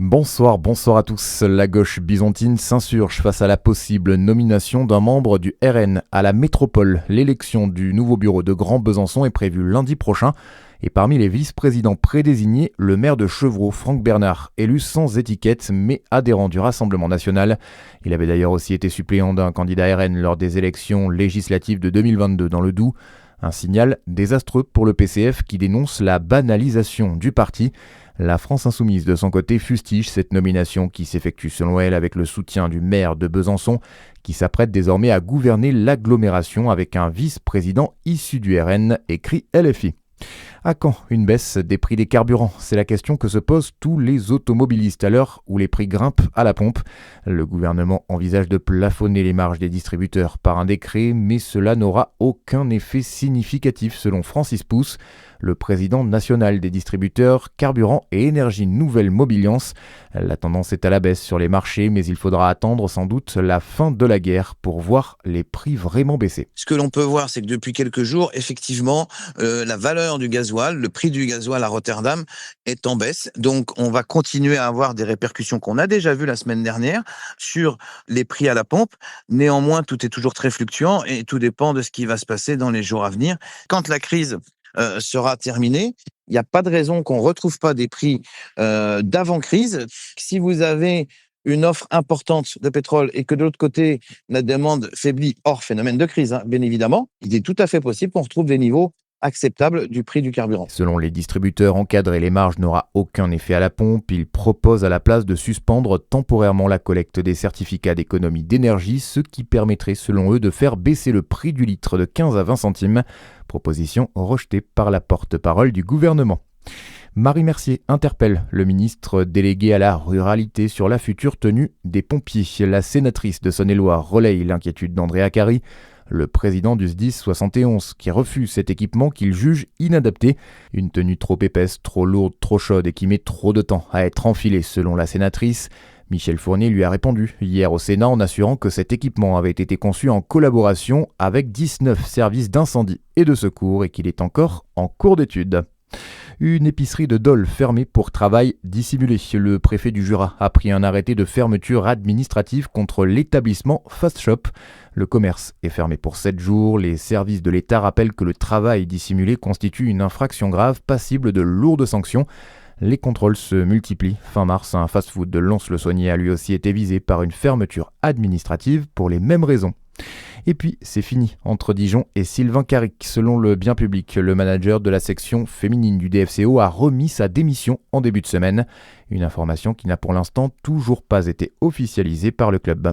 Bonsoir à tous. La gauche byzantine s'insurge face à la possible nomination d'un membre du RN à la métropole. L'élection du nouveau bureau de Grand Besançon est prévue lundi prochain. Et parmi les vice-présidents prédésignés, le maire de Chevreau, Franck Bernard, élu sans étiquette mais adhérent du Rassemblement national. Il avait d'ailleurs aussi été suppléant d'un candidat RN lors des élections législatives de 2022 dans le Doubs. Un signal désastreux pour le PCF qui dénonce la banalisation du parti. La France insoumise, de son côté, fustige cette nomination qui s'effectue selon elle avec le soutien du maire de Besançon, qui s'apprête désormais à gouverner l'agglomération avec un vice-président issu du RN, écrit LFI. À quand une baisse des prix des carburants? C'est la question que se posent tous les automobilistes à l'heure où les prix grimpent à la pompe. Le gouvernement envisage de plafonner les marges des distributeurs par un décret, mais cela n'aura aucun effet significatif selon Francis Pousse, le président national des distributeurs Carburant et Énergie Nouvelle Mobiliance. La tendance est à la baisse sur les marchés, mais il faudra attendre sans doute la fin de la guerre pour voir les prix vraiment baisser. Ce que l'on peut voir, c'est que depuis quelques jours, effectivement, la valeur du gasoil, le prix du gasoil à Rotterdam est en baisse. Donc, on va continuer à avoir des répercussions qu'on a déjà vues la semaine dernière sur les prix à la pompe. Néanmoins, tout est toujours très fluctuant et tout dépend de ce qui va se passer dans les jours à venir. Quand la crise sera terminée, il n'y a pas de raison qu'on ne retrouve pas des prix d'avant-crise. Si vous avez une offre importante de pétrole et que de l'autre côté, la demande faiblit hors phénomène de crise, bien évidemment, il est tout à fait possible qu'on retrouve des niveaux acceptables du prix du carburant. Selon les distributeurs, encadrer les marges n'aura aucun effet à la pompe. Ils proposent à la place de suspendre temporairement la collecte des certificats d'économie d'énergie, ce qui permettrait selon eux de faire baisser le prix du litre de 15 à 20 centimes. Proposition rejetée par la porte-parole du gouvernement. Marie Mercier interpelle le ministre délégué à la ruralité sur la future tenue des pompiers. La sénatrice de Saône-et-Loire relaye l'inquiétude d'André Acari, le président du SDIS 71, qui refuse cet équipement qu'il juge inadapté. Une tenue trop épaisse, trop lourde, trop chaude et qui met trop de temps à être enfilée selon la sénatrice. Michel Fournier lui a répondu hier au Sénat en assurant que cet équipement avait été conçu en collaboration avec 19 services d'incendie et de secours et qu'il est encore en cours d'étude. Une épicerie de Dole fermée pour travail dissimulé. Le préfet du Jura a pris un arrêté de fermeture administrative contre l'établissement Fast Shop. Le commerce est fermé pour 7 jours. Les services de l'État rappellent que le travail dissimulé constitue une infraction grave passible de lourdes sanctions. Les contrôles se multiplient. Fin mars, un fast-food de Lons-le-Saunier a lui aussi été visé par une fermeture administrative pour les mêmes raisons. Et puis, c'est fini entre Dijon et Sylvain Carrick. Selon le Bien Public, le manager de la section féminine du DFCO a remis sa démission en début de semaine. Une information qui n'a pour l'instant toujours pas été officialisée par le club.